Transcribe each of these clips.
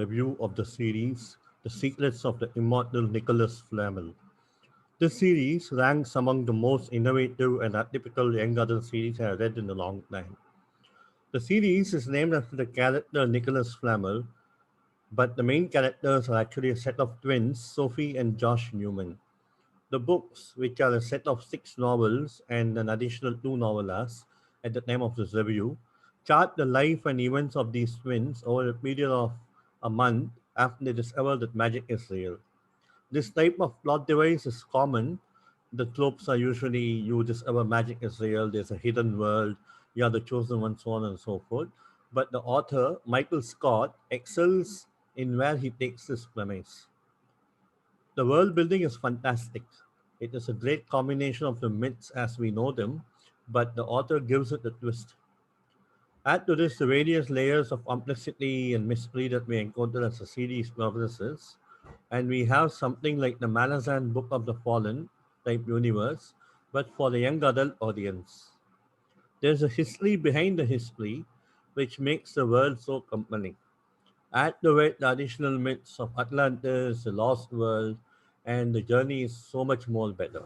review of the series The Secrets of the Immortal Nicholas Flamel. This series ranks among the most innovative and atypical young adult series I have read in a long time. The series is named after the character Nicholas Flamel, but the main characters are actually a set of twins, Sophie and Josh Newman. The books, which are a set of six novels and an additional two novellas at the time of this review, chart the life and events of these twins over a period of a month after they discover that magic is real. This type of plot device is common. The tropes are usually you discover magic is real, there's a hidden world, you are the chosen one, so on and so forth. But the author, Michael Scott, excels in where he takes this premise. The world building is fantastic. It is a great combination of the myths as we know them, but the author gives it a twist. Add to this the various layers of complexity and mystery that we encounter as the series progresses, and we have something like the Malazan Book of the Fallen type universe, but for the young adult audience. There's a history behind the history, which makes the world so compelling. Add to it the additional myths of Atlantis, the Lost World, and the journey is so much more better.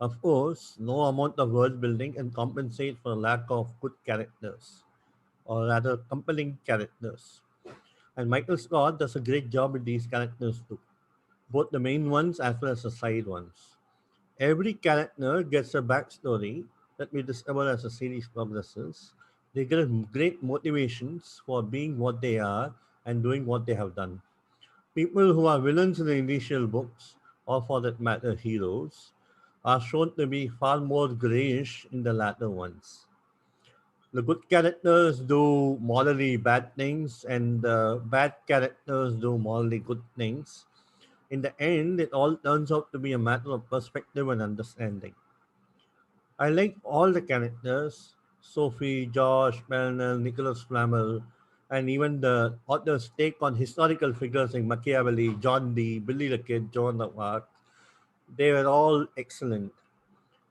Of course, no amount of world building can compensate for a lack of good characters, or rather, compelling characters. And Michael Scott does a great job with these characters too, both the main ones as well as the side ones. Every character gets a backstory that we discover as the series progresses. They get great motivations for being what they are and doing what they have done. People who are villains in the initial books, or for that matter, heroes, are shown to be far more grayish in the latter ones. The good characters do morally bad things, and the bad characters do morally good things. In the end, it all turns out to be a matter of perspective and understanding. I like all the characters Sophie, Josh, Melnell, Nicholas Flamel, and even the author's take on historical figures like Machiavelli, John Dee, Billy the Kid, Joan of Arc. They were all excellent.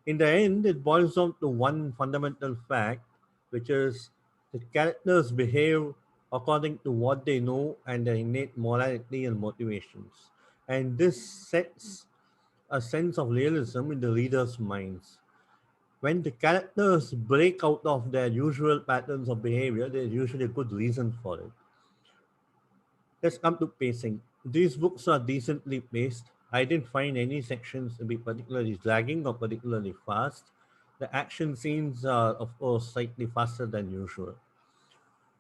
In the end, it boils down to one fundamental fact, which is the characters behave according to what they know and their innate morality and motivations. And this sets a sense of realism in the reader's minds. When the characters break out of their usual patterns of behavior, there's usually a good reason for it. Let's come to pacing. These books are decently paced. I didn't find any sections to be particularly dragging or particularly fast. The action scenes are, of course, slightly faster than usual.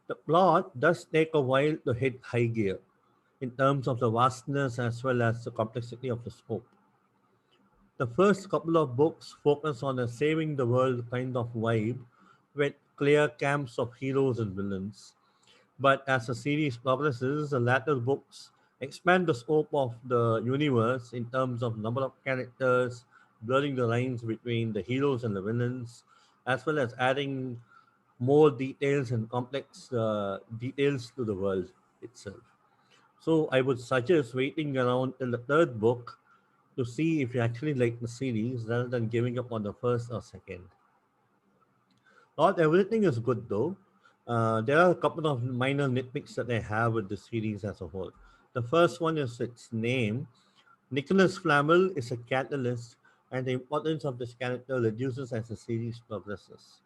The plot does take a while to hit high gear in terms of the vastness as well as the complexity of the scope. The first couple of books focus on a saving the world kind of vibe with clear camps of heroes and villains. But as the series progresses, the latter books expand the scope of the universe in terms of number of characters, blurring the lines between the heroes and the villains, as well as adding more details and complex details to the world itself. So I would suggest waiting around till the third book to see if you actually like the series rather than giving up on the first or second. Not everything is good though. There are a couple of minor nitpicks that I have with the series as a whole. The first one is its name. Nicholas Flamel is a catalyst, and the importance of this character reduces as the series progresses.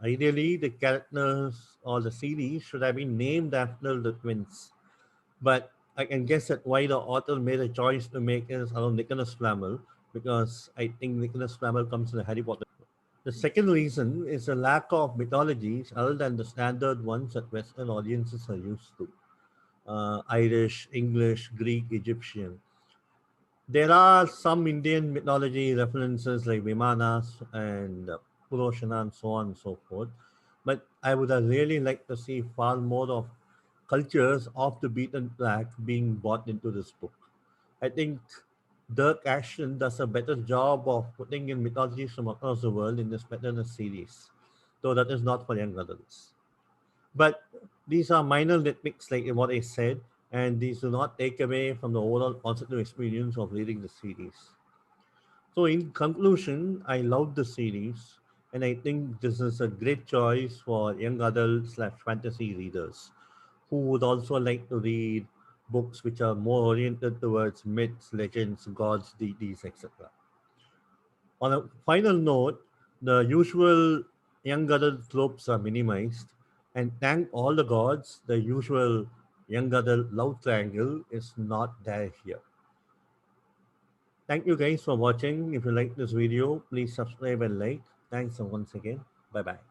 Ideally, the characters or the series should have been named after the twins, but I can guess that why the author made a choice to make it around Nicholas Flamel, because I think Nicholas Flamel comes in the Harry Potter. The second reason is a lack of mythologies other than the standard ones that Western audiences are used to: Irish, English, Greek, Egyptian. There are some Indian mythology references like Vimanas and Puroshana and so on and so forth, but I would have really liked to see far more of cultures off the beaten track being brought into this book. I think Dirk Ashton does a better job of putting in mythologies from across the world in this Pattern series, though that is not for young adults. But these are minor nitpicks, like what I said, and these do not take away from the overall positive experience of reading the series. So, in conclusion, I love the series, and I think this is a great choice for young adults slash fantasy readers who would also like to read books which are more oriented towards myths, legends, gods, deities, etc. On a final note, the usual young adult tropes are minimized, and thank all the gods, the usual young adult love triangle is not there here. Thank you guys for watching. If you like this video, please subscribe and like. Thanks once again. Bye bye.